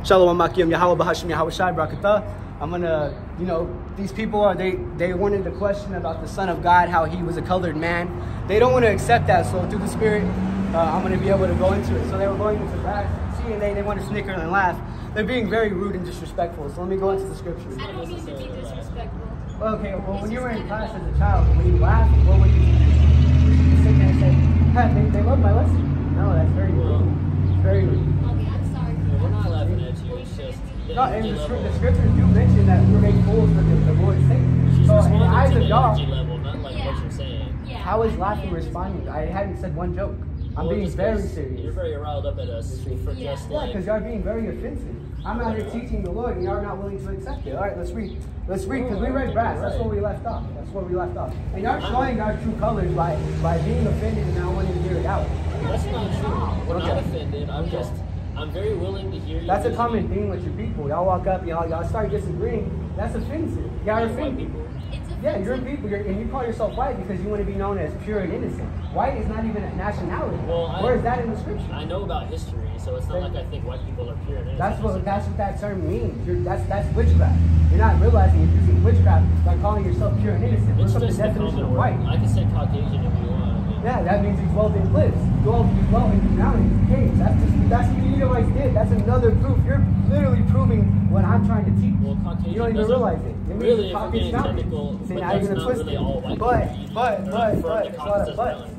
Shalawam, YAHAWAH, BAHASHAM, Yahawashi Pt.1. I'm gonna, these people are, they wanted to question about the Son of God, how he was a colored man. They don't want to accept that, so through the Spirit, I'm gonna be able to go into it. So they were going into that, and they want to snicker and laugh. They're being very rude and disrespectful, so let me go into the scriptures. I don't mean to be disrespectful. Okay, well, when you were in class as a child, when you laughed, what would you sit there and say, hey, they love my lesson? No, that's very rude. It's very rude. Okay, I'm sorry. We're not laughing at you, it's just... No, and the scriptures do mention that we're made fools for the Lord's sake. So in the eyes of y'all, level, not like what you're saying. Yeah, how is laughing responding? I hadn't said one joke. I'm being very serious. You're very riled up at us for just like... Yeah, because y'all are being very offensive. I'm out here teaching the Lord, and y'all are not willing to accept it. All right, let's read. Let's read, because we read brass. That's where we left off. That's where we left off. And y'all showing our true colors by being offended and not wanting to hear it out. That's not true. We're not offended. I'm very willing to hear you. That's a common theme with your people. Y'all walk up, y'all start disagreeing. That's offensive. Y'all are offended. Yeah, you're people, and you call yourself white because you want to be known as pure and innocent. White is not even a nationality. Well, where is that in the scripture? I know about history, so it's not like I think white people are pure and innocent. That's what that term means. That's witchcraft. You're not realizing you're using witchcraft by calling yourself pure and innocent. Look up the definition of white. I can say Caucasian if you want. Yeah, that means he dwelt in cliffs. You dwelt in mountains, caves. That's what the Edomites did. That's another proof. You're literally proving what I'm trying to teach. Well, Caucasian, you don't even realize it. It really, if we're being technical, see, but now you're gonna twist really it. all white But, it's not a but.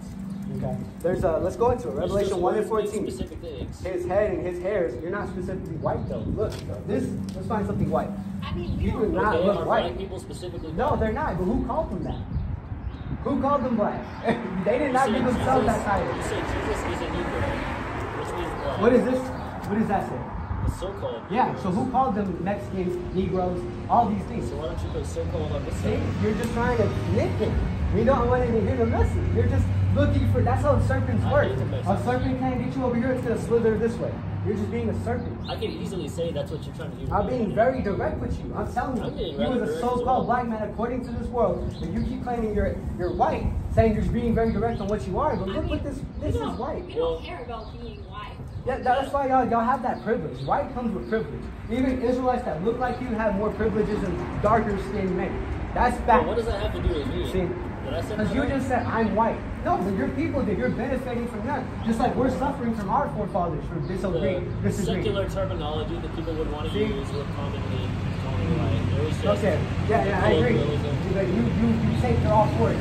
Okay. There's let's go into it. Revelation 1 and 14. Specific things. His head and his hairs. You're not specifically white though. Look, let's find something white. I mean, you do not look white. Black people specifically white? No, they're not. But who called them that? Who called them black? They did not give themselves that title. You say Jesus is a Negro, which means black. What is this? What does that say? The so-called. Yeah, so who called them Mexicans, Negroes, all these things? So why don't you put so-called on this See, side? you're just trying to nitpick. We don't want to hear the message. You're just looking for, that's how serpents work. A serpent can't get you over here, it's going to slither this way. You're just being a serpent. I can easily say that's what you're trying to do. I'm being very direct with you. I'm telling you. You as a so-called black man according to this world, but you keep claiming you're white, saying you're being very direct on what you are, but look what this is white. We don't care about being white. Yeah, that's why y'all have that privilege. White comes with privilege. Even Israelites that look like you have more privileges than darker skinned men. That's fact. Well, what does that have to do with me? See, because you just said I'm white. No, but your people did. You're benefiting from that. Just like we're suffering from our forefathers for disagreeing. Secular terminology that people would want to use would commonly call me white. Okay. Yeah, I agree. You say you're all for it.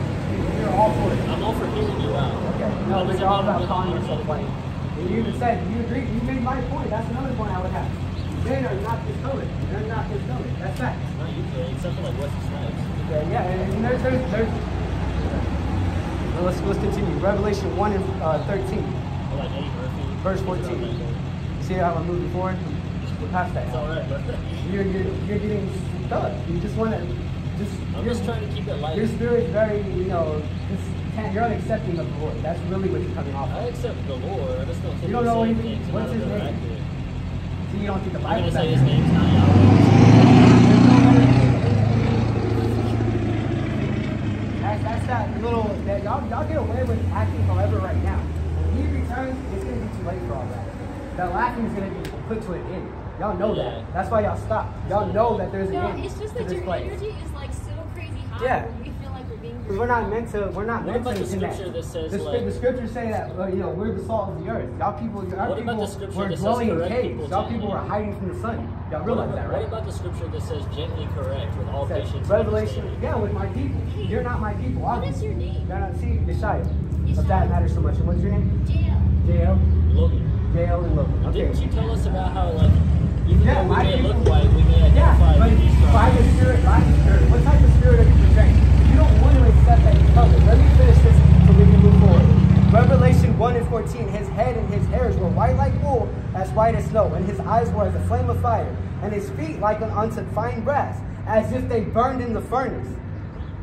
You're all for it. I'm all for hearing you out. Okay. No, but you're all about calling yourself white. You even said, you agree, you made my point. That's another point I would have. Men are not this color. They're not this color. That's fact. Not usually, except for like Western stripes. Okay, yeah, and there's well, let's continue. Revelation 1 and 13. Like Eddie Murphy. Verse 14. See how I moved forward? We're past that. It's alright, but you're getting stuck. You just want to I'm just trying to keep it light. Your spirit's very, you're unaccepting of the Lord. That's really what you're coming off of. I accept the Lord. I just don't think you don't know anything. What's his name? See, you don't think the Bible. I'm gonna say his name's not Yahweh. That's that little that y'all get away with acting however right now. When he returns, it's gonna be too late for all that. That laughing is gonna be put to an end. Y'all know that. That's why y'all stop. Y'all know that there's an end. No, it's just that your energy is like so crazy high. Yeah. We feel like we're being. Because we're not meant to connect. The scriptures say that we're the salt of the earth. Y'all people, our people were dwelling in caves. Y'all people were hiding from the sun. Y'all realize that, right? What about the scripture that says gently correct with all patience? Revelation, yeah, with my people. You're not my people. What is your name? You're not, see, Yeshaya. If that matters so much. And what's your name? JL. Logan. JL and Logan. Okay. Didn't you tell us about how, like, even though we may people, look white, we may identify with these tribes? By the spirit, what type of spirit are you portraying? You don't want to accept that you're colored. Let me finish this so we can move forward. Revelation 1 and 14, his head and his hairs were white like wool, as white as snow, and his eyes were as a flame of fire, and his feet like unto fine brass, as if they burned in the furnace,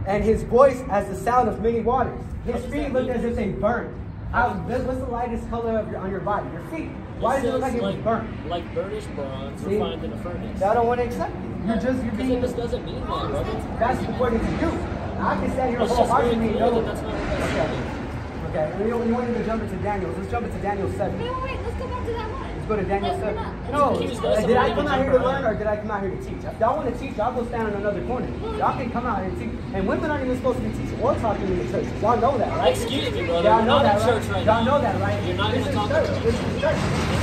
and his voice as the sound of many waters. His feet looked as if they burned. What's the lightest color on your body? Your feet. Why does it look like it was burnt? Like burnished bronze refined in a furnace. I don't want to accept it. You're being... This doesn't mean that, brother. That's according to you. I can stand here wholeheartedly. That's not what that Okay, we wanted to jump into Daniel. Let's jump into Daniel 7. Wait, let's go back to that one. Let's go to Daniel Like, 7. we're not- No, He just does did I something come out to here to jump learn or did I come out here to teach? If y'all want to teach, y'all go stand in another corner. Y'all can come out here and teach. And women aren't even supposed to be teaching or talking in the church. Y'all know that, right? Excuse me, brother. Y'all You're know not that, in church right? right Y'all now. know that, right? You're not This even is talking church. about This is church.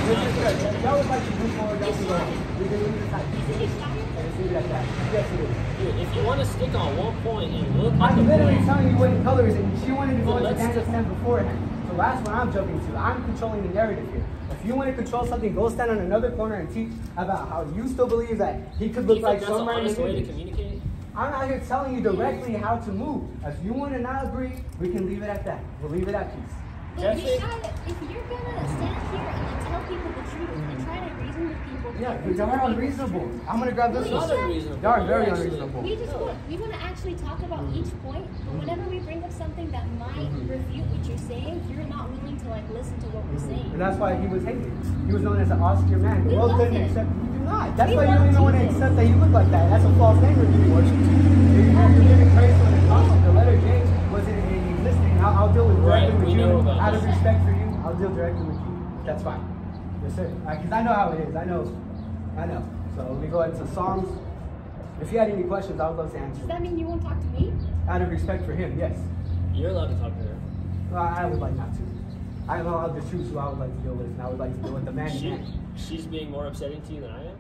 This is church. If y'all would like to move forward, y'all can go ahead. We can leave this Is it expired? Let's leave it at that. Yes, it is. Dude, if you want to stick on one point and look at I'm the literally point, telling you what colors, and she wanted to go Well, into let's Daniel just- 10 beforehand. So that's what I'm jumping to. I'm controlling the narrative here. If you want to control something, go stand on another corner and teach about how you still believe that he could do look you like think that's an somewhere in honest the way to image. communicate? I'm out here telling you directly how to move. If you want to not agree, we can leave it at that. We'll leave it at peace. But That's you it. gotta, if you're gonna stand here and then tell people the truth and try to reason with people, Yeah, y'all are unreasonable. I'm gonna grab this It's one. not unreasonable. Y'all are very Actually, unreasonable. we want to actually talk about each point, but whenever we bring up something that might refute what you're saying, you're not willing to like listen to what we're saying. And that's why he was hated. He was known as an austere man. The We world love couldn't him. accept. You do not. That's We why you love don't even want to Jesus. accept that you look like that. That's a false name you're giving worship. You're giving praise when it comes to the letter J wasn't existing. I'll deal with Right, directly with we you. know about Out of this. respect for you, I'll deal directly with you. That's fine. Yes, sir. Because I know how it is. I know. So let me go into Psalms. If you had any questions, I would love to answer. Does that mean you won't talk to me? Out of respect for him, yes. You're allowed to talk to her. Well, I would like not to. I know how to choose who I would like to deal with, and I would like to deal with the man. She's being more upsetting to you than I am?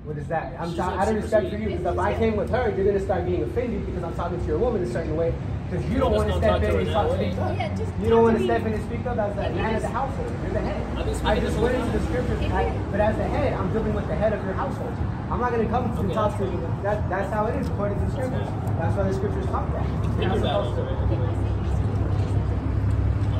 What is that? She's Out like of respect super for you, sweet. because if I came with her, you're gonna start getting offended because I'm talking to your woman a certain way, because you don't want to Just step don't talk to in her and that talk way. speak up. Yeah, just You don't want talk to me. step in and speak up as the man of the household. You're the head. I've been I speaking just this went whole into the time. scriptures, but as the head, I'm dealing with the head of your household. I'm not gonna come to Okay, talk to that's you. That's how it is according to the scriptures. That's why the scriptures talk that. You're not Figure that supposed out. to.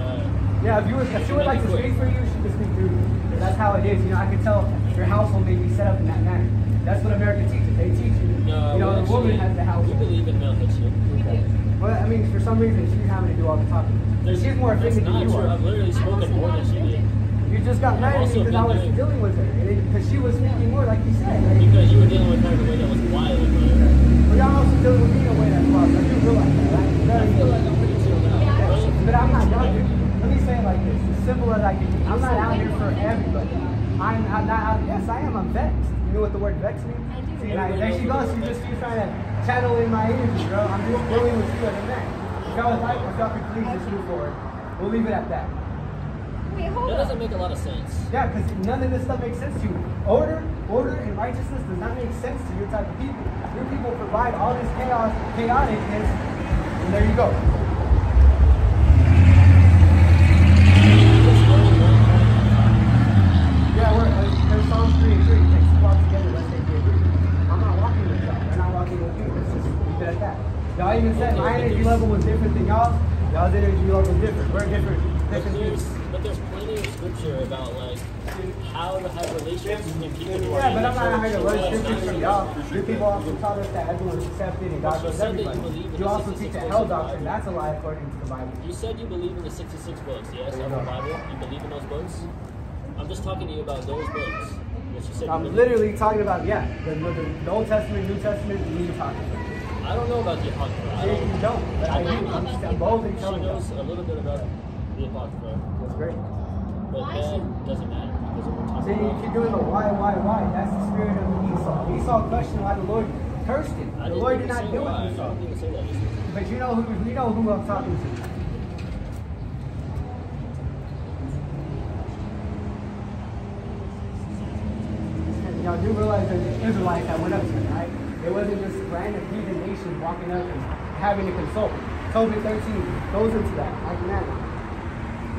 Uh, Yeah, if she would like to speak for you, she can speak through you. That's how it is. You know, I can tell your household may be set up in that manner. That's what America teaches. They teach you. no, You know, the woman actually, has the house. we believe in male headship. Okay. Well, I mean, for some reason, she's having to do all the talking. She's more That's offended than not you true. are. I've literally spoken more than she did. You just got mad at me also because I been was doing- dealing with her. Because she was speaking more, like you said. Like, Because you were dealing with her in a way that was wild. but y'all also dealing with me in a way that's wrong. I do realize that, right? I feel like I'm pretty chill now. Yeah, bro. But I'm not out here. Let me say it like this, as simple as I can be. I'm not out here for everybody. I'm not out. Yes, I am. I'm vexed. You know what the word vex means? I do. See, like, there she goes. She just keeps trying to channel in my energy, bro. I'm just dealing with you as a man. If y'all would like, if y'all could please just move forward. We'll leave it at that. Wait, hold That on. doesn't make a lot of sense. Yeah, because none of this stuff makes sense to you. Order and righteousness does not make sense to your type of people. Your people provide all this chaoticness, and there you go. Yeah, there's Psalms 3 and 3. Let's walk together, let's say we agree. I'm not walking with y'all. They're not walking with you. Let's just leave it at that. Y'all even said my energy level was different than y'all's. Y'all's energy level was different. We're different people. But there's plenty of scripture about like how to have relations with people who are Yeah, in but the I'm not out here to church. learn Well, it's scriptures not from true. y'all. Your people also taught us that everyone's accepted and God But you loves said that you everybody. believe in You the also 66 teach a books hell of the doctrine. Bible. That's a lie according to the Bible. You said you believe in the 66 books, yes, There you of the go. Bible. You believe in those books? I'm just talking to you about those books. What you said you I'm believe. literally talking about, yeah, the Old Testament, New Testament, you talking about. I don't know about the Apocrypha. I See, you don't, but I do. I'm boldly She telling you. knows a little bit about the Apocrypha, That's great. but Why that should- doesn't matter because we're See, talking you keep doing the why. That's the spirit of Esau. Esau questioned why the Lord cursed him. I The didn't Lord even did not say do why. it I Esau. didn't even say that. But you know who I'm talking to. Y'all do realize that the Israelites that went up to him, right? It wasn't just random heathen nations walking up and having to consult. Tobit 13 goes into that, like that.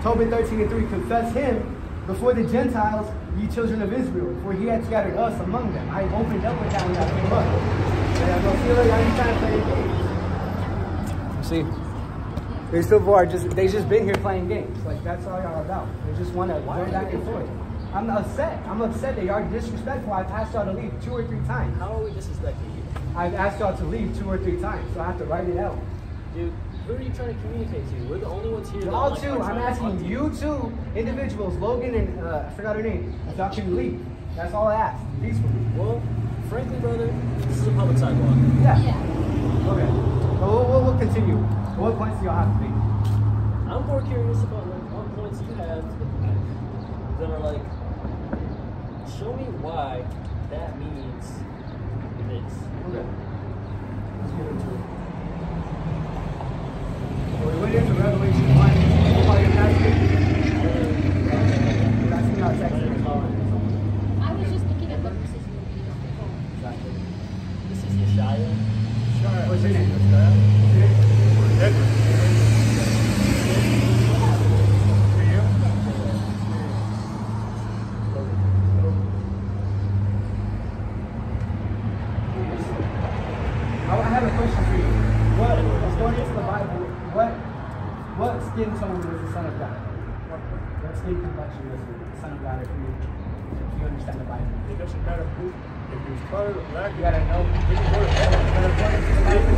Tobit 13 and 3, confess him before the Gentiles, ye children of Israel, for he had scattered us among them. I opened up with that when I came up. And I go, see, look, I ain't trying to play games. See? These people are they just been here playing games. Like, that's all y'all are about. They just want to go back and forth. I'm upset. I'm upset that y'all are disrespectful. I've asked y'all to leave 2 or 3 times. How are we disrespecting you? I've asked y'all to leave 2 or 3 times, so I have to write it out. Dude, who are you trying to communicate to? We're the only ones here. that, Y'all like, two, are I'm trying to talk asking to you 2 individuals, Logan and I forgot her name, if y'all can leave. That's all I asked, peacefully. Well, frankly, brother, this is a public sidewalk. Yeah. Yeah. Okay. So we'll continue. What points do y'all have to make? I'm more curious about like what points you have that are like show me why that means this. Okay. Let's get into it. So we went into Revelation 1. Oh, you're asking? You're asking our text is following. I was just looking at the verses you were reading on the phone. Exactly. This is Yeshaya. What's your name? What's your name? Edward. I have a question for you. According to the Bible, what skin tone was the Son of God? What skin complexion was the Son of God if you understand the Bible? It doesn't matter who. If he was colored or black, You gotta know. we can go to heaven. But according to the Bible,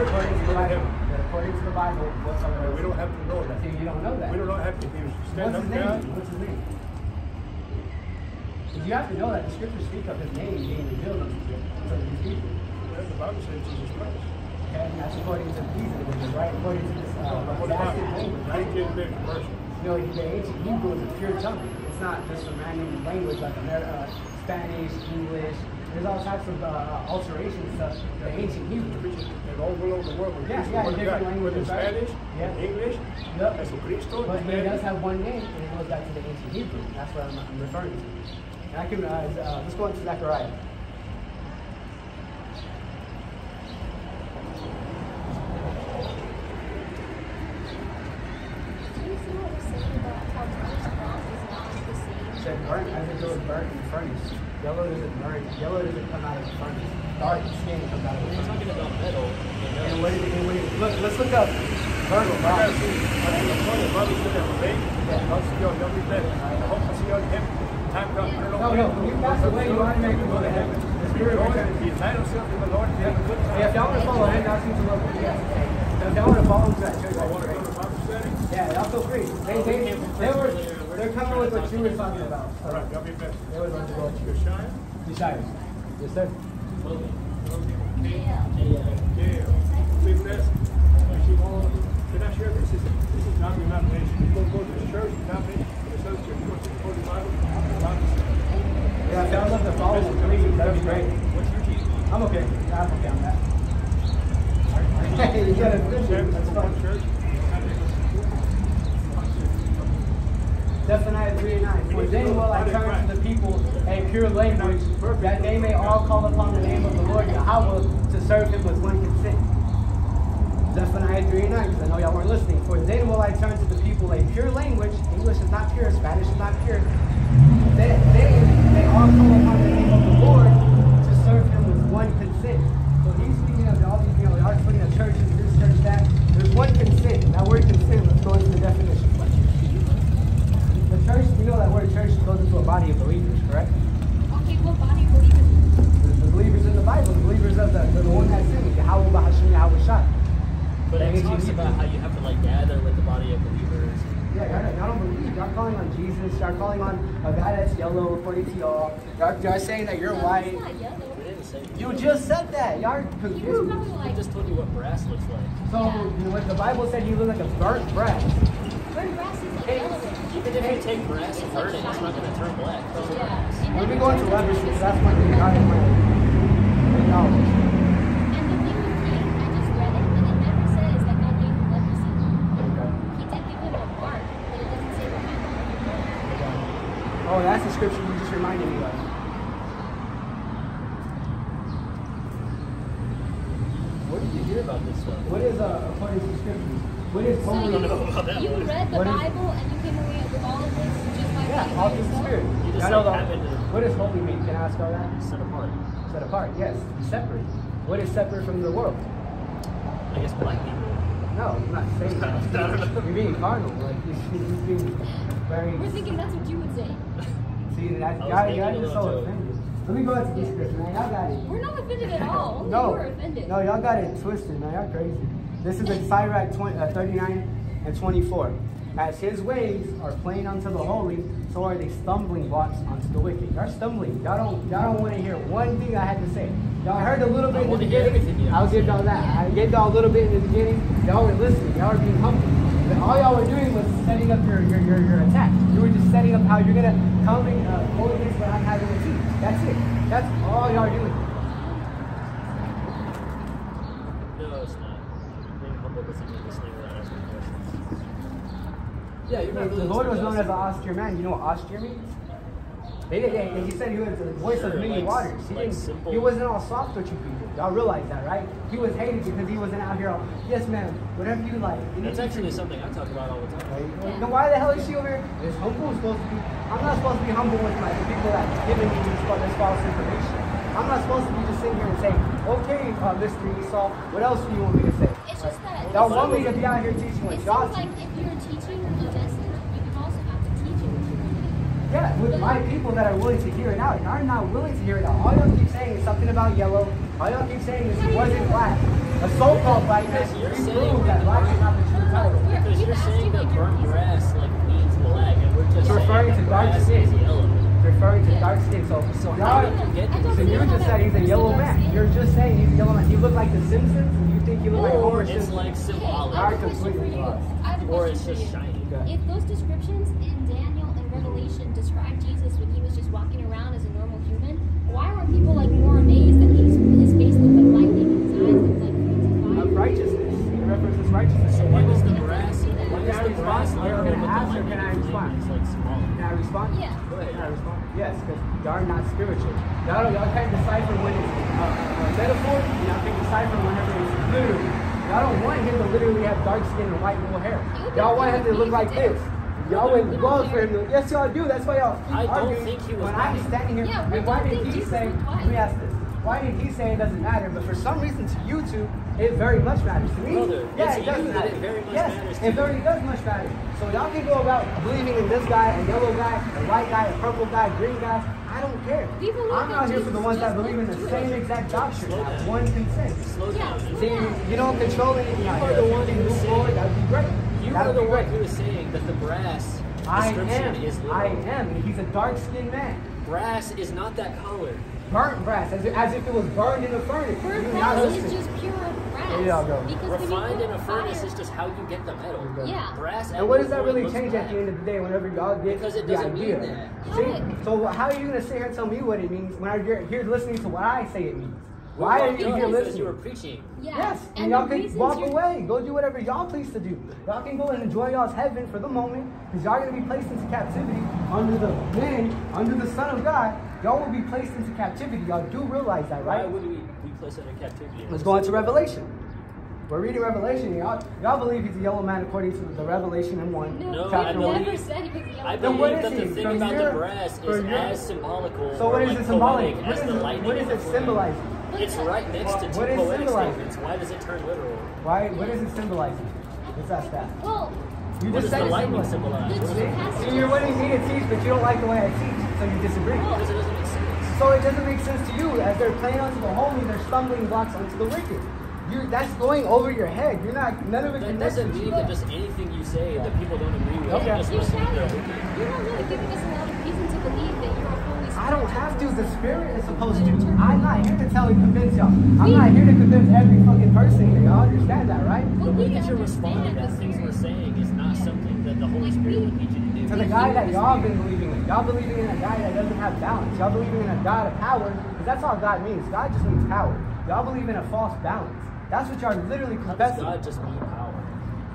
According to the Bible, according to the Bible, what color? we don't have to know that. See, you don't know that. We don't have to. If he was standing What's up his down, name? What's his name? Because you have to know that the scriptures speak of his name being revealed unto these people. the Bible says Jesus Christ. Okay, and that's according to these languages, right? According to this What about redacted language, right? 19 big version? You know, the ancient Hebrew is a pure tongue. It's not just a random language like Spanish, English. There's all types of alterations to the ancient Hebrew. And all over the world. Yeah, in different languages, right? Spanish, Yeah. English, Yep. Jesucristo. But he does have one name, and it goes back to the ancient Hebrew. That's what I'm referring to. And I can, let's go into Zechariah. Said burnt as it goes burnt in the furnace. Yellow doesn't burn. Yellow doesn't come out of the furnace. Dark skin comes out of the We're furnace. talking about metal. And look, let's look up burnt I bronze. see. I think the point of brothers look at the lake. I'll see y'all, y'all be better. I hope I see y'all in heaven. Time comes. No, when you pass away, you automatically go to heaven. The spirit returns. He united himself in the Lord and have a good time. Yeah, if y'all want to follow him, y'all seem to love him. Yes. So if y'all want to follow him to that church, I want to that's go to great. Bible study. Yeah, y'all feel free. They're coming with what you were talking about. All right, y'all be better. They would love to go to You're shy? Yeshaya. Yes, sir. Yeah. Be blessed. Can I share this? This is not denomination. You don't go to the church, denomination, the church, you go to the Holy Bible. Yeah, if y'all love to follow him, please, that'd be great. What's your Jesus? I'm okay. Yeah, I'm okay on that. Hey, you got a Christian. That's fine. Church. Zephaniah 3:9. For then will I turn to the people a pure language, that they may all call upon the name of the Lord Yahawashi to serve him with one consent. Zephaniah 3:9, because I know y'all weren't listening. For then will I turn to the people a pure language. English is not pure, Spanish is not pure. They all call upon the name of the Lord to serve him with one consent. So he's speaking of all these, y'all are putting a church, this church, that. There's one consent. That word consent, let's go into the definition. The church, we know that word church goes into a body of believers, correct? Okay, what body of believers? The believers in the Bible, the believers of the one that's in YAHAWAH, BAHASHAM, Yahawashi. But it talks about how you have to like gather with the body of believers. Yeah, y'all don't believe. Y'all calling on Jesus. Y'all calling on a guy that's yellow according to y'all. Y'all saying that you're white. It's not yellow. We didn't say that. You just said that. Y'all are He was confused. probably I like, just told you what brass looks like. So, you know what the Bible said, you look like a burnt brass. burnt grass is yellow. Even if you take brass and burn it, it's not going to turn black. Yeah. Let me go into Leprosy, that's one thing God in my knowledge. And the thing with Cain, I just read it, and it never says that God gave him leprosy. Okay. He did give him a mark, but it doesn't say what happened. Oh, that's the scripture you just reminded me of. Where did you hear about this stuff? What is, according to the scriptures, what is So holy? you read the What is- Bible and you came away with all of this just by Yeah, reading all by through the yourself? Spirit. You just I know like happened to- what does holy mean? Can I ask all that? Set apart. Set apart, yes. Separate. What is separate from the world? I guess black people. No, I'm not saying that. You're being carnal. Like, you're being very... We're thinking that's what you would say. See, that I was guy, making a just little so joke. offended. Let me go into this scripture, man. Y'all got it. We're not offended at all. Only No, you were offended. no, y'all got it twisted, man. Y'all crazy. This is in Sirach 39 and 24. As his ways are plain unto the holy, so are they stumbling blocks unto the wicked. Y'all stumbling. Y'all don't want to hear one thing I had to say. Y'all heard a little bit in the wanna hear everything beginning. you have I'll to give say. y'all that. I gave y'all a little bit in the beginning. Y'all were listening. Y'all were being humble. But all y'all were doing was setting up your attack. You were just setting up how you're gonna come and go against That's it. That's all y'all are doing. No, it's not. Being humble doesn't mean listening without asking questions. Yeah, you're not really The Lord was known listening as an austere man. You know what austere means? He said he was the voice of many waters. He wasn't all soft with you people. Y'all realize that, right? He was hated because he wasn't out here all, yes ma'am, whatever you like. That's actually something I talk about all the time. Right? Then why the hell is she over here? It's humble supposed to be. I'm not supposed to be humble with the people that giving me this false information. I'm not supposed to be just sitting here and saying, okay, Mr. Esau, what else do you want me to say? It's just that y'all want me to be out here teaching what it y'all seems like teach. if you're teaching a message, you also have to teach it. Yeah, with my people that are willing to hear it out. Y'all are not willing to hear it out. All y'all keep saying is something about yellow. All y'all keep saying is it wasn't black. A so-called blackness, you prove that black is not the true color. Because you're saying that burnt grass like means black, and we're just referring to dark skin. Referring to dark skin. So y'all, so you just said he's a yellow man. You're just saying he's a yellow man. He looked like the Simpsons, and you think he looked like Homer It's Simpson. like symbolic. I have a question for you. Or it's just shiny. If those descriptions in Daniel and Revelation describe Jesus when he was just walking around as a normal human, why were people like more amazed that his face looked like lightning and his eyes looked like fire? Of righteousness. He references righteousness. So why does the brass look Can I like respond? Can I respond? It's like small. Can I respond? Yeah. Go ahead. Can I respond? Yes, because y'all are not spiritual. Y'all can't decipher when it's a metaphor. Y'all can't decipher whenever it's literally. Y'all don't want him to literally have dark skin and white wool hair. Y'all want him to look like this. Y'all would love for him to. Yes, y'all do. That's why y'all keep I don't arguing. think he was When I'm white. standing here, Yeah, and why did he say? Let me ask this. Why did he say it doesn't matter? But for some reason to you two, it very much matters. To me, Brother, yeah, it's it does you that matter. it very much Yes, matters to it you. very does much matter. So y'all can go about believing in this guy, a yellow guy, a white guy, a purple guy, green guy. I don't care. We believe I'm that out here for the Jesus ones that just believe in the went same to it. exact doctrine. Slow Not down. one consent. Slow down. See, you don't control anything out You are here. the one If you who move was forward, saying- that'd be great. You That'd are the be one great. who is saying that the brass description is literal. I am. And he's a dark-skinned man. Brass is not that color. Burnt brass, as if it was burned in a furnace. Burnt You're brass not is listening. just pure brass. There y'all go. Because when you Refined put in a furnace fire- is just how you get the metal. Yeah. Brass. And what does that every really point change looks at the end of the day whenever y'all get Because it the doesn't mean idea? that. See, so how are you going to sit here and tell me what it means when you're here listening to what I say it means? Why are you here Because listening? you were preaching. Yeah. Yes, and And y'all the can reasons walk you're- away. Go do whatever y'all please to do. Y'all can go and enjoy y'all's heaven for the moment, because y'all are going to be placed into captivity under the man, under the Son of God. Y'all will be placed into captivity. Y'all do realize that, Why right? would we be placed under captivity? Let's go into Revelation. We're reading Revelation. Y'all believe he's a yellow man according to the Revelation in 1. No, No, we've I believe- never said he was yellow. I Then what believe is that the he? thing From about your- the brass from is your- as symbolical So what or is like it symbolic? poetic What as is the it, lightning what is in the it flame. symbolizing? It's right next to two What is poetic symbolizing? statements. Why does it turn literal? Why? What is it symbolizing? Let's ask that. Well, You What just does said the it lightning symbolizing. symbolize? the What two is it? See, you're wanting me to teach, but you don't like the way I teach, so you disagree. Because it doesn't make sense. So it doesn't make sense to you. As they're playing onto the holy, they're stumbling blocks onto the wicked. That's going over your head. You're not. None of it That connects doesn't with you. mean that just anything you say that people don't agree with, Okay. just you're must mean they're shallow. wicked. You're not really giving us a lot of reason to believe that you're a Holy Spirit. I don't have to. The Spirit is supposed to. I'm not here to tell and convince y'all. I'm not here to convince every fucking person here. Y'all understand that, right? The Well, way we that you're understand responding to the things we're Spirit. saying is not something that the Holy Spirit would need you to do. To the guy that y'all been believing in. Y'all believing in a guy that doesn't have balance. Y'all believing in a God of power, because that's all God means. God just means power. Y'all believe in a false balance. That's what y'all literally How does confessing. God just mean power?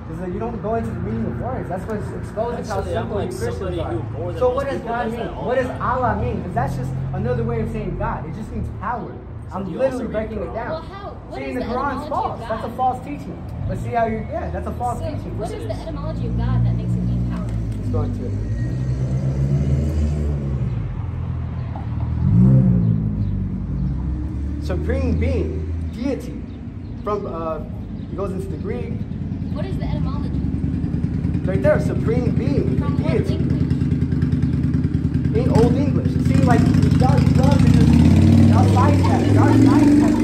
Because you don't go into the meaning of words. That's what exposes how Actually, I'm simple like you Christians somebody are. who more than So most what does people God does mean? that all What the does time. Allah mean? Because that's just another way of saying God. It just means power. So I'm do you literally also read breaking the it Quran? down. Well, what See, is the the Quran's etymology false. of That's a God? false teaching. But see how you, that's a false So, teaching. what is it the is. etymology of God that makes it mean power? Let's go into it. Supreme being, deity. From it goes into the Greek. What is the etymology? Right there, supreme being, From what deity. English? In Old English. See, like, y'all love to just, y'all sidestep. Y'all sidestep.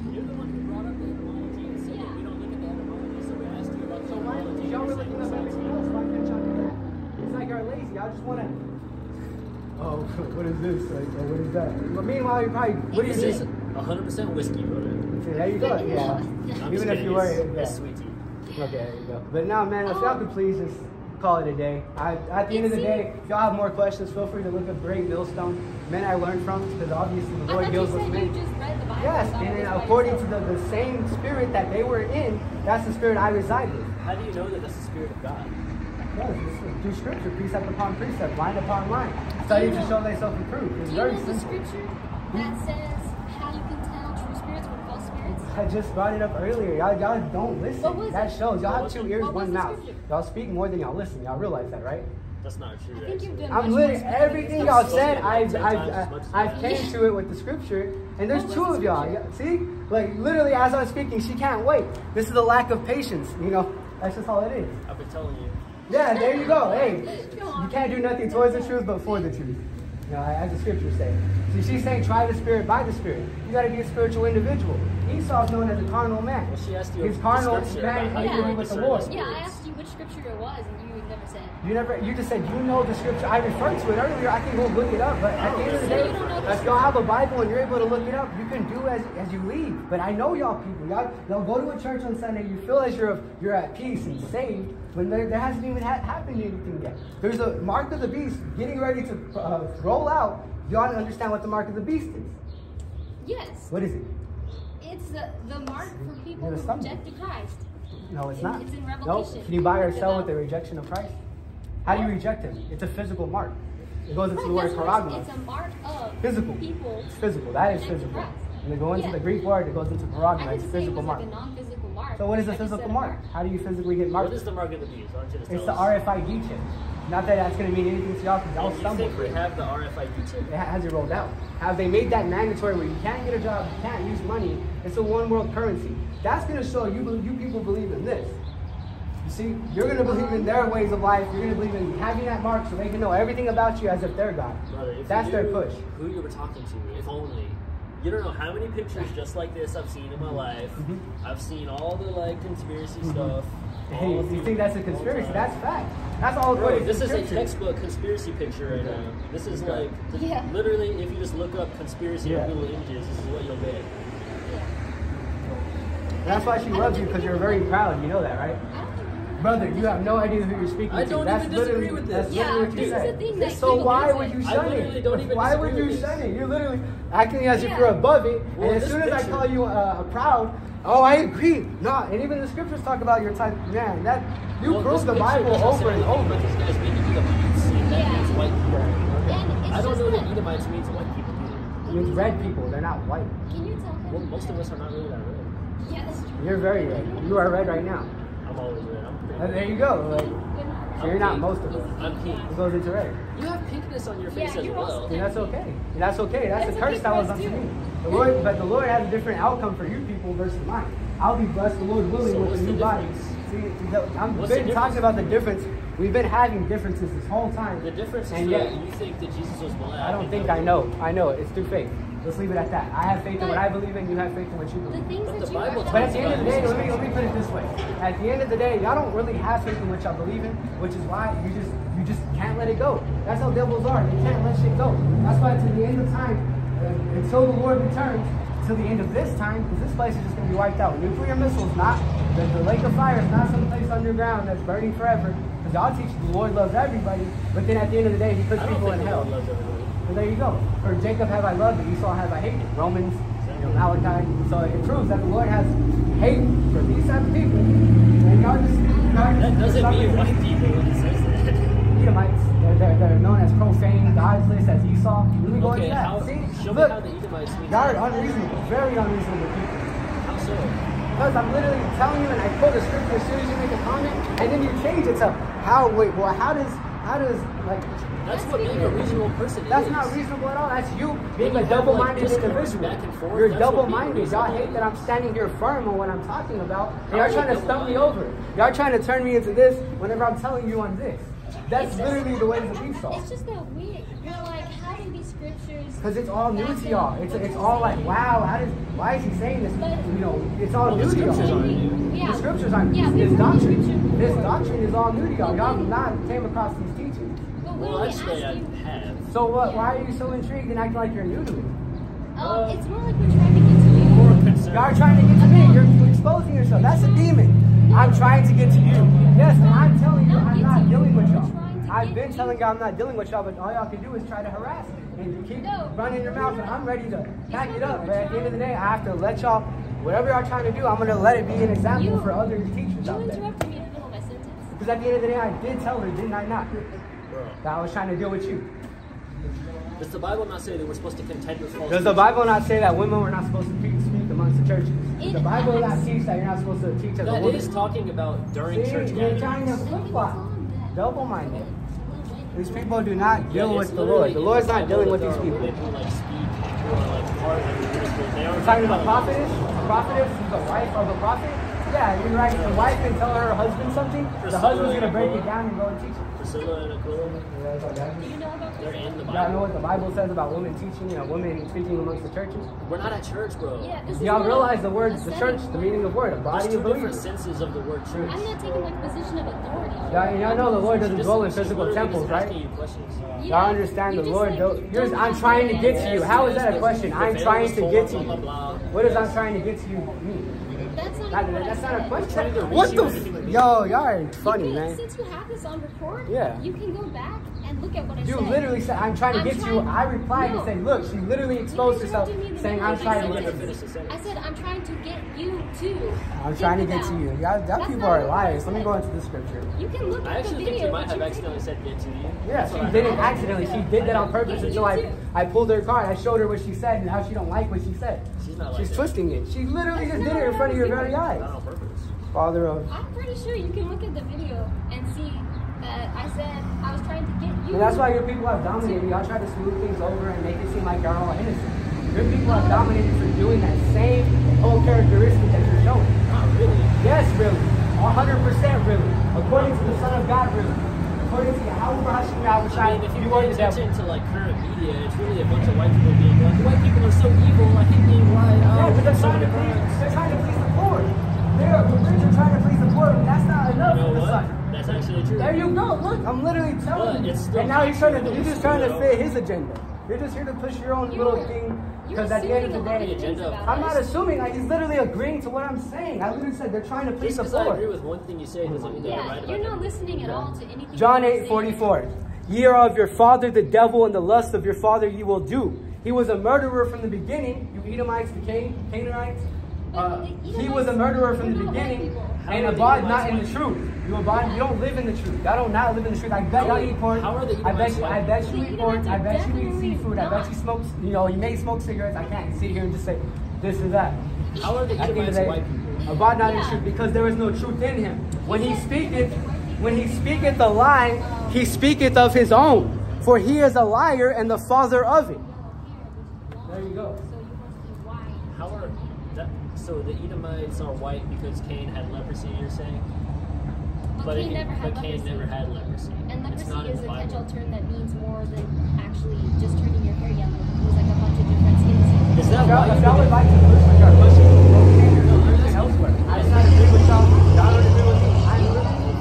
You're the one who brought up the etymology and said that we don't look at the etymology, so we asked you about the etymology. Y'all were and looking you up said everything else, why can't y'all do that? It's like y'all lazy. Y'all just want to, oh, what is this? Like, oh, what is that? Well, meanwhile, you're probably, what is This this? is 100% whiskey, brother. See, there you go. Yeah. I'm Even just if you kidding, were, it's yeah. sweet tea. Okay, there you go. But now, man, if y'all could please just call it a day. At the end of the day, if y'all have more questions, feel free to look up Great Millstone. Men I learned from, because obviously the Lord deals with men. You just read the Bible. Yes, and then according to the same spirit that they were in, that's the spirit I reside in. How do you know that that's the Spirit of God? Yes, it's through scripture, precept upon precept, line upon line. Study to show thyself approved. It's Do you very know the simple. scripture that says how you can tell true spirits from false spirits? I just brought it up earlier. Y'all don't listen. What was That it? shows. Y'all have was two it? ears, What was one the mouth. scripture? Y'all speak more than y'all listen. Y'all realize that, right? That's not true. I think you've done I'm much literally more everything speaking. y'all said. I've I've came to it with the scripture, and there's What was two the of y'all. scripture? See, like literally as I'm speaking, she can't wait. This is the lack of patience. You know, that's just all it is. I've been telling you. Yeah, there you go. Hey, you can't do nothing towards the truth, but for the truth. You know, as the scriptures say. See, she's saying, try the spirit by the spirit. You got to be a spiritual individual. Esau's known as a carnal man. Well, she asked you He's the carnal scripture man, about how he's you dealing with the discern Lord. the Yeah, I spirits. asked you which scripture it was, and you never said. You just said you know the scripture. I referred to it earlier. I can go look it up, but at the end of the day, if y'all have a Bible and you're able to look it up, you can do as you leave. But I know y'all people. Y'all go to a church on Sunday. You feel as you're at peace and saved when there hasn't even happened anything yet. There's a mark of the beast getting ready to roll out. Y'all understand what the mark of the beast is? Yes. What is it? It's the mark for people You're who gonna stumble. rejected Christ. No, it's not. It's in Nope. Revelation. Can you buy or Look it sell up. with the rejection of Christ? How do you reject him? It's a physical mark. It goes into the Right, word that's what paragma. it's a mark of Physical. people. It's physical. That is rejected physical. Christ. When they go into Yeah. the Greek word, it goes into I paragma. didn't It's say it physical was mark. like a non-physical mark. So what is a I just physical said a mark? How do you physically get marked? What is the mark of the beast? Why don't you just It's tell the us? RFID chip. Not that that's going to mean anything to y'all because y'all You stumble think for we it. have the RFID chip? It has it rolled out. Have they made that mandatory where you can't get a job, you can't use money? It's a one world currency. That's going to show you people believe in this. You see, you're going to believe in their ways of life. You're going to believe in having that mark so they can know everything about you as if they're God. Brother, if That's you their knew push. who you were talking to, if only. You don't know how many pictures just like this I've seen in my life. I've seen all the like conspiracy stuff. Hey, all you through- think that's a all conspiracy? time. That's fact. That's all Bro, according to this is a scripture. textbook conspiracy picture right now. This is like, Yeah. literally, if you just look up conspiracy Yeah. or Google images, this is what you'll get. Yeah. And that's why she loves you, because you're very proud. You know that, right? I don't think Brother, you have no idea who you're speaking I to. don't That's even disagree literally, with that's this. literally Yeah, what you this is said. the thing that So he why believes would in. you I shun literally it? don't even Why would disagree you with shun this. it? You're literally acting as if Yeah. you're above it. Well, And as this soon as I picture- call you proud, oh, I agree. No, and even the scriptures talk about your type. Man, that you Well, prove this the picture Bible doesn't over say and anything over. about these guys being Edomites. And that Yeah. means white people. And it's I don't just know that that- Edomites means white people either. It means red people. They're not white. Can you tell him? Well, most of us are not really that red. Yeah, that's true. You're very red. You are red right now. I'm always red. And there you go. Like, so you're not most of us. I'm pink. It goes into red. You have pinkness on your face Yeah, as you're well. also And that's okay. And that's okay. That's That's a curse okay that for was us unto too. me. The Lord, but the Lord has a different outcome for you people versus mine. I'll be blessed, the Lord willing, So with what's a the new body. difference? See, I've What's the been difference? talking about the difference. We've been having differences this whole time. The difference is and that yet, you think that Jesus was black. I don't and think that I know. I know it. It's through faith. Let's leave it at that. I have faith in what I believe in. You have faith in what you The believe. things But that the you Bible are But at the end of the day, Bible let me put it this way. At the end of the day, y'all don't really have faith in what y'all believe in, which is why you just can't let it go. That's how devils are. They can't let shit go. That's why to the end of time, until the Lord returns, till the end of this time, because this place is just going to be wiped out. Nuclear missiles, not the lake of fire is not some place underground that's burning forever. Because y'all teach the Lord loves everybody, but then at the end of the day, He puts I don't people in think the hell. Lord loves everybody. Well, there you go. For Jacob have I loved, and Esau have I hated. Romans, Malachi. So it proves that the Lord has hate for these type of people. And y'all just That doesn't for some mean reason- white people when it says that. Edomites. They're known as profane, godless, as Esau. Let me go Okay, into that. how, See, show look, me how the Edomites mean. y'all are unreasonable, very unreasonable people. How so? Because I'm literally telling you, and I quote a scripture as soon as you make a comment, and then you change it to how does like. That's what being a reasonable person is. That's not reasonable at all. That's you being When a you have, double-minded like, discourse individual. back and forth, You're that's what being double-minded. Y'all reasonable hate that I'm standing here firm on what I'm talking about. And How y'all are trying you to stump me double-minded? over. Y'all trying to turn me into this whenever I'm telling you on this. That's It's just- literally the ways of Esau. It's just that weird. You're like, how do these scriptures? Because it's all new to y'all. It's all like, wow, why is he saying this? You know, it's all Well, new the to y'all. scriptures aren't new. Yeah. The scriptures aren't Yeah, this we've heard the doctrine. scripture This before. doctrine is all new to y'all. Y'all But not came across these teachings. But when Well, we I'd say I ask you, have. So what? Why are you so intrigued and acting like you're new to it? it's more like we're trying to get to you. More concerned. Y'all are trying to get to me. You're exposing yourself. That's a demon. I'm trying to get to you. Yes, and I'm telling you, Not I'm get not to you. dealing with We're y'all. trying to I've get been you. telling y'all I'm not dealing with y'all, but all y'all can do is try to harass me. And you keep No. running your mouth, and I'm ready to back it up. But at the end of the day, I have to let y'all, whatever y'all trying to do, I'm going to let it be an example for other teachers You out there. interrupted me in the middle of my sentence. Because at the end of the day, I did tell her, didn't I not? Bro. That I was trying to deal with you. Does the Bible not say that we're supposed to contend with false Does the teachers? Bible not say that women were not supposed to speak amongst the churches? Does the It Bible has. not teach that you're not supposed to teach as a That woman? is talking about during See, church you're trying to gatherings. flip-flop. Double-minded. These people do not deal Yeah, with it's the literally Lord. The Lord's in not dealing with Bible these that there people. are women who, like, speak or like part of the ministry. They aren't You're talking about about prophetess? Prophetess is the wife of a prophet? Yeah, you're right. The wife can tell her husband something. The husband's going to break it down and go and teach it. Priscilla and Aquila. Do you know about They're this? in the Y'all know Bible. what the Bible says about women teaching and women speaking amongst the churches? We're not at church, bro. Yeah, this is Y'all not realize a- the word, a the setting church, the for- meaning of word, a There's body two of different believers. senses of the word church. I'm not taking like a position of authority. Y'all know the Lord doesn't dwell in She's physical literally temples, just right? asking you questions. Yeah, Y'all understand you the just, Lord. like, Yours, don't I'm have trying to the get to you. answer. How is that a question? The I'm veil trying was to torn, get to blah, you. blah, blah. What does I'm trying to get to you mean? That's not even what I That's not a said. question. trying to reach What you the? as a human being. Yo, y'all are You funny, can- man. Since you have this on record, Yeah. you can go back and look at what I You said. literally said, I'm trying to get to you. I replied and said, look, she literally exposed herself saying, I'm trying to get to you. I said, I'm trying to get you to. I'm trying to get to you. Y'all people are liars. Let me go into the scripture. You can look I at the actually video. think you might what have you're accidentally said get to you. Yeah, That's she what I did it heard. accidentally. She did that on purpose Yeah, until you too. I pulled her card. I showed her what she said and how she don't like what she said. She's not like She's that. twisting it. She literally That's just did not it in what front I of your was very doing. eyes. Not on purpose. Father of. I'm pretty sure you can look at the video and see that I said I was trying to get you. And that's why your people have dominated. Y'all try to smooth things over and make it seem like y'all all innocent. Your people have dominated for doing that same whole characteristic that you're showing. Not really. Yes, really. 100% really. According to the Son of God, really. According to YAHAWAH, I mean, if you are pay the devil. attention to like current media, it's really a bunch of white people being like, white people are so evil, I hate being white. Yeah, Oh, but so many crimes. they're trying to please the poor. The rich are trying to please the poor, and that's not enough You know for the what? Son. That's actually true. There you go. Look, I'm literally telling But you. it's still And now you're just trying to true. fit his agenda. You're just here to push your own little thing. Because at the end of the day, I'm not assuming. Like, he's literally agreeing to what I'm saying. I literally said they're trying to please Just the because I agree poor. with one thing you say doesn't mean that you're right Yeah, about you're not everything. listening at all to anything. John I'm saying. 8:44. Ye are of your father the devil, and the lust of your father ye will do. He was a murderer from the beginning. You Edomites, the Canaanites. He was a murderer from the beginning, and abide not in the truth. You don't live in the truth. Y'all don't not live in the truth. I bet y'all eat pork. How are the I bet Edomites you white? eat pork. I bet you eat seafood. I bet you smoke. You know, you may smoke cigarettes. I can't sit here and just say this or that. How are the At the end of Edomites the day, white people? abide not in the truth, because there is no truth in him. When he speaketh a lie, he speaketh of his own, for he is a liar and the father of it. There you go. How are that? So the Edomites are white because Cain had leprosy. You're saying? But Cain never had Cain leprosy. never had leprosy. And It's not leprosy in is the a Bible. catch-all term that means more than actually just turning your hair yellow. It was like a bunch of different skin diseases. Is that If why? y'all would like to push what y'all pushing, go change your conclusion elsewhere. I do not agree with y'all. Y'all don't agree with me.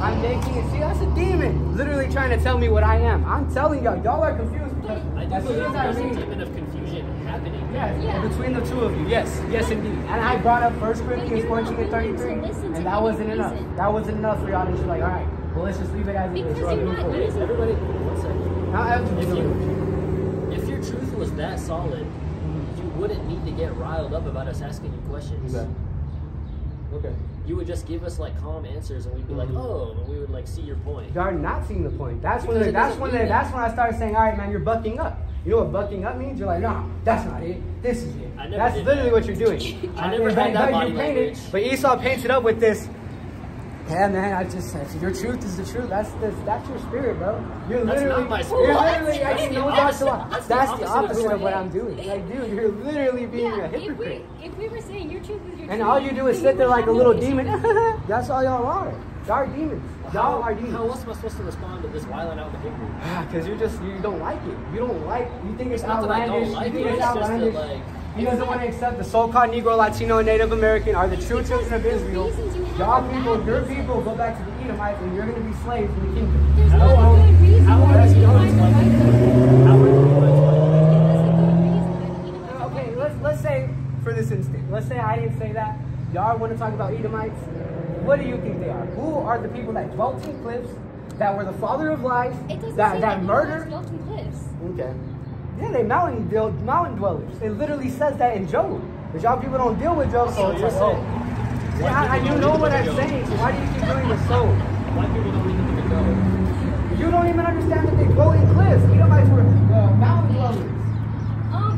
I'm making it. See, that's a demon literally trying to tell me what I am. I'm telling y'all, y'all are confused because I as do soon believe as I there's a read, demon of confusion happening. yes, Yeah. between the two of you, yes, yes indeed. And I brought up 1 Corinthians 14 and 33, and that wasn't enough. That wasn't enough for y'all to just like, all right, well, let's just leave it as it is. Because So I'll you're move not forward. using- Everybody, one second. Now, after If your truth was that solid, you wouldn't need to get riled up about us asking you questions. Okay. You would just give us like calm answers, and we'd be like, oh, and we would like see your point. Y'all are not seeing the point. That's when Because it that's doesn't when mean that's when I started saying, all right, man, you're bucking up. You know what bucking up means? You're like, no, that's not it. This is it. I never That's did literally that. what you're doing. I never had that body you painted, language. but Esau painted up with this. Yeah, man, I just if your truth is the truth. That's your spirit, bro. You're That's literally, not my you're spirit. literally. That's I the know opposite. that's That's the the opposite opposite of of what what I'm doing. Like, dude, you're literally being a Yeah, hypocrite. if we were saying your truth is your And truth, all you do is then sit you there would like a have little no issue demon. with it. That's all y'all are. Y'all are demons. Y'all are demons. How else am I supposed to respond to this violent out behavior? Because you don't like it. You think it's It's not that I don't outlandish. like You think it, it's it's just that, outlandish. like, He doesn't want to accept the so-called Negro, Latino, and Native American are the true children of the Israel. reasons you have Y'all are people, bad your reasons. people go back to the Edomites and you're going to be slaves in the kingdom. There's How not are- a good reason how why are you the don't Edomites find white? the right. How are the Edomites white? Give us a good reason why the Edomites are Okay, white. let's say, for this instant, let's say I didn't say that. Y'all want to talk about Edomites? What do you think they who are the people that dwelt in cliffs, that were the father of lies, It doesn't say that murdered? dwelt in cliffs. Okay. Yeah, they mountain dwellers. It literally says that in Job. But y'all people don't deal with Job, so it's like, oh. Yeah, you know what I'm saying, so why do you keep doing this so? White people don't even think of Job. You don't even understand that they dwell in cliffs. Edomites were mountain dwellers.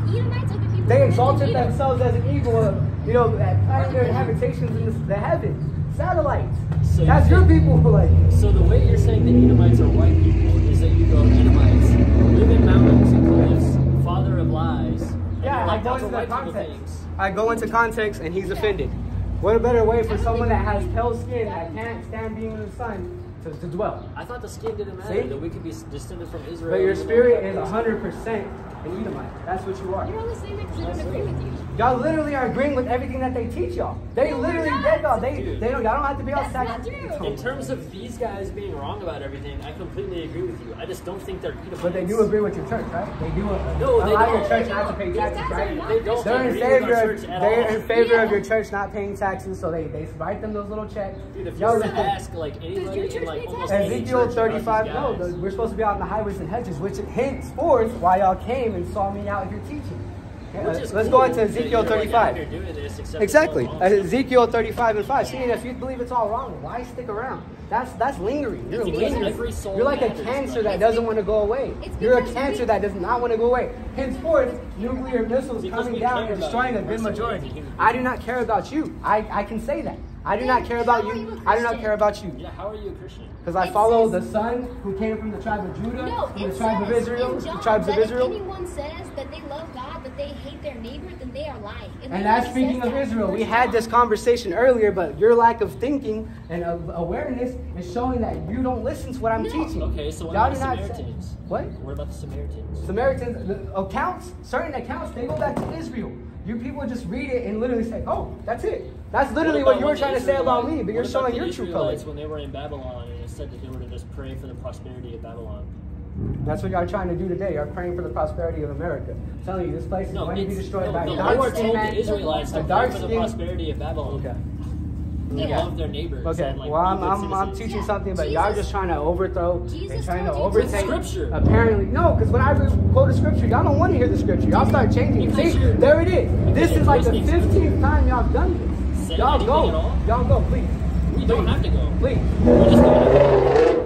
Edomites are the people They who exalted lived in Edom. themselves as an eagle, planting their habitations in the heavens. Satellites. So That's your people who like. So the way you're saying that Edomites are white people is that you go, Edomites live in mountains and cliffs, father of lies. And Yeah, you're like, I go that's into what the white people context. think. I go into context and he's offended. What a better way for someone that has pale skin that can't stand being in the sun to dwell. I thought the skin didn't matter, See? that we could be descended from Israel. But your spirit is 100% an Edomite. That's what you are. You're only saying that because I don't agree with you. Y'all literally are agreeing with everything that they teach y'all. They literally get y'all. Y'all don't have to be all That's not sacrificial. true. In terms of these guys being wrong about everything, I completely agree with you. I just don't think they're Edomites. But they do agree with your church, right? They do No, they allow don't. your church not to pay These taxes, guys are right? not They don't. They're in agree with favor our of church at they're all. in favor of Yeah. your church not paying taxes, so they write them those little checks. Dude, if you Y'all were to listen. ask like anybody in like almost any Ezekiel church about 35, these no, guys, we're supposed to be out in the highways and hedges, which henceforth why y'all came and saw me out here teaching. which is Let's cool go into that Ezekiel you're, like, out 35. here doing this, except Exactly. it's all wrong. Ezekiel 35 and 5. See, if you believe it's all wrong, why stick around? That's lingering. You're Because lingering. every soul You're like a matters, cancer bro. that doesn't want to go away. It's You're a because cancer we- that does not want to go away. Henceforth, nuclear missiles Because coming we down care and about destroying a you. good We're majority. human I do not care about you. I can say that. I do not care about How are you. you a I do not Christian? care about you. Yeah, how are you a Christian? Because I It follow says- the Son who came from the tribe of Judah, No, from the it tribe of says Israel, in the John tribes of that Israel. if anyone says that they love God, but they hate their neighbor, then they are lying. It And that's literally speaking says of that. Israel. We First had John. this conversation earlier, but your lack of thinking and of awareness is showing that you don't listen to what I'm No. teaching. Okay, so what Y'all about the do not say- Samaritans? What? What about the Samaritans? Samaritans, the accounts, certain accounts, they go back to Israel. You people just read it and literally say, oh, that's it. That's literally what about you were when the trying to say about me, but What you're about showing the your true Israelites colors. when they were in Babylon and it said that they were to just pray for the prosperity of Babylon? That's what y'all are trying to do today. You're praying for the prosperity of America. I'm telling you, this place is going to be destroyed by the dark Lord skin told man. the Israelites to a pray dark for the skin. prosperity of Babylon. Okay. They Yeah. love their neighbors. Okay, and, like, well, be good I'm citizens. teaching Yeah. something, but y'all Jesus- just trying to overthrow Jesus and trying to told you to overtake. Scripture. Apparently, no, because when I quote a scripture, y'all don't want to hear the scripture. Y'all start changing it. Because See, you're- there it is. This you're is like the twisting 15th time y'all done this. Say Y'all anything at go. all? Y'all go, please. We don't have to go. Please. We're just going to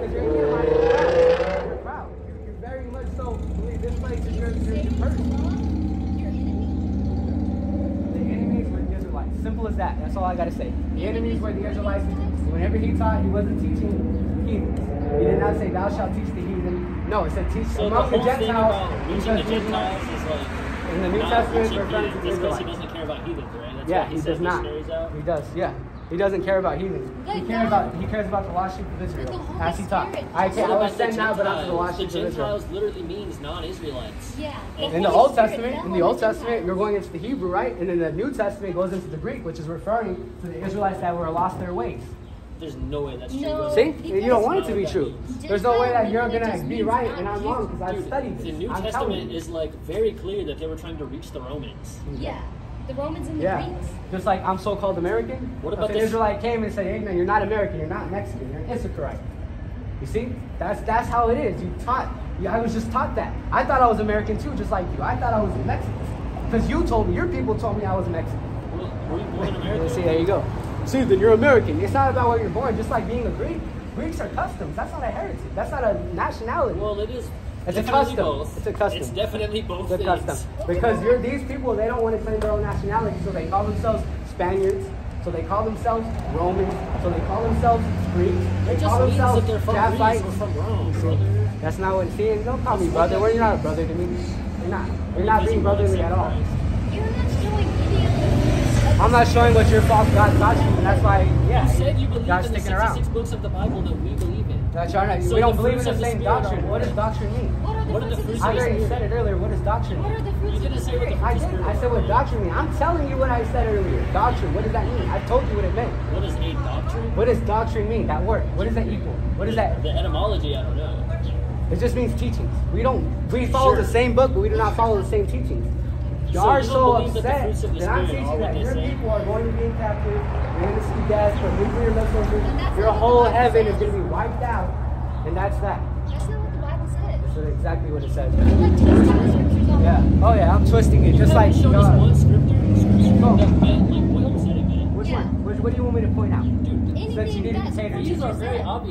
Because you're in here, like, you're proud. You're proud. You very much so believe this place is your person. Your enemy. The enemies were the Israelites. Simple as that. That's all I got to say. The enemies were the Israelites. Whenever he taught, he wasn't teaching heathens. He did not say, thou shalt teach the heathen. No, it said, teach So the among the whole thing Gentiles. about reaching the because Gentiles is like in the New not Testament, reaching referring to heathens, the just because he Israelites. doesn't care about heathens, right? That's Yeah, why he sent does not. missionaries out. He does, yeah. He doesn't care about heathens. He But cares God- about the lost sheep of the Israel. Holy As he taught. Spirit I just- can't What about understand the now, but after the lost Gentiles? sheep The of Israel. Gentiles literally means non-Israelites. Yeah. And In the Holy Old Spirit Testament, fell in the on Old Testament, Gentiles. you're going into the Hebrew, right? And then the New Testament goes into the Greek, which is referring to the Israelites that were lost their ways. There's no way that's true. No. bro. See? Because- You don't want it to be true. There's no way that you're Gentile going to just be means right not and I'm Jew. wrong because I've Dude, studied the this. New I'm telling Testament you. is like very clear that they were trying to reach the Romans. Yeah. The Romans and the Yeah. Greeks. Just like I'm so-called American. What If about an this- Israelite came and said, hey man, you're not American, you're not Mexican, you're an Issacharite. You see? That's how it is. I was just taught that. I thought I was American too, just like you. I thought I was Mexican. Because you told me, your people told me I was Mexican. Well, were you born in America? See, there you go. See, then you're American. It's not about where you're born, just like being a Greek. Greeks are customs. That's not a heritage. That's not a nationality. Well, it is. It's a definitely custom. Both. It's a custom. It's definitely both It's a things. custom. Because these people, they don't want to claim their own nationality, so they call themselves Spaniards, so they call themselves Romans, so they call themselves Greeks, they It call just means themselves that they're from Greece Japhites. or from Rome, See, brother. that's not what it's saying. Don't call me brother. Well, you're not a brother to me. You're not. You're not being brotherly at all. You're not showing any of the. I'm not showing what your false God taught you, and that's why, yeah, You said you believe God's in the sticking 66 around. books of the Bible that we believe in. That's right. So We don't the believe in fruits the of the same Spirit doctrine. are What does doctrine mean? What are the fruits I of the heard you Spirit? said it earlier. What does doctrine What mean? are the fruits You of the didn't say what the Spirit? I did. I said what doctrine mean. I'm telling you what I said earlier. Doctrine. What does that mean? I told you what it meant. What is a doctrine? What does doctrine mean? That word. What does that equal? What is that? The etymology, I don't know. It just means teachings. We follow Sure. the same book, but we do not follow the same teachings. You So are you don't so believe that the upset fruits of the that I'm Spirit are teaching what that they your say? people are going to be in captivity. You're going to see death from nuclear missiles. that's Your not what whole the Bible heaven is says. going to be wiped out, and that's that. That's not what the Bible says. That's exactly what it says. You like twisting the scriptures all Yeah. over. Oh yeah, I'm twisting it just You like haven't shown us God. one scripture Go. that meant like what you said it meant. Which Yeah. one? What do you want me to point out? Dude, Since you Anything didn't that say that. these are scripture very said. obvious.